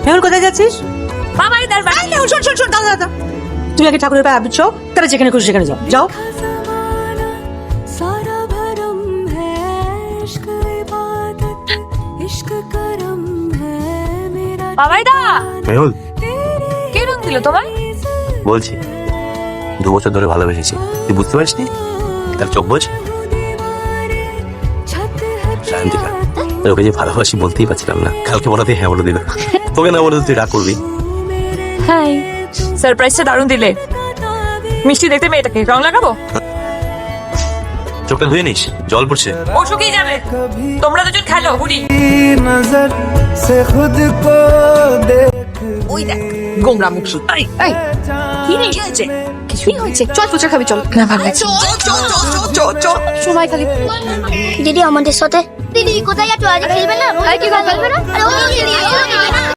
মেহুল কোথায় যাচ্ছিস? বাবাই দরবার। মেহুল শোন শোন শোন, দাদা দাদা, তুই আগে ঠাকুরের পায়ে আবির ছো, তারা যেখানে খুশি সেখানে যাও যাও। বাবাই দা মেহুল, কে রং দিল তোমায়? বলছি 2 বছর ধরে ভালোবেসেছি, তুই বুঝতে পারিসনি? তার চোখ বোঝ। সায়ন্তিকা, ওকে যে ভালোবাসি বলতেই পারছিলাম না, কালকে বলাতে হ্যাঁ বলে দিল। তোকে না বলে তুই রাগ করবি। হাই, সারপ্রাইজটা দারুণ দিলে। মিষ্টি দেখতে মেয়েটাকে রং লাগাবো? চোখটা ধুয়ে নিস, জল পড়ছে। ও শুকিয়ে যাবে। তোমরা দুজন খেলো হুড়ি। नजर से खुद को देख ওই দেখ গোমরা মুখ শুধু। এই কি রে, কি হয়েছে? কিছুই হয়েছে, চল ফুচকা খাবি চল। না ভালো লাগছে, সময় খালি। দিদি আমাদের সাথে। দিদি কোথায় যাচ্ছ? আজ খেলবে না? কি খেলবে না?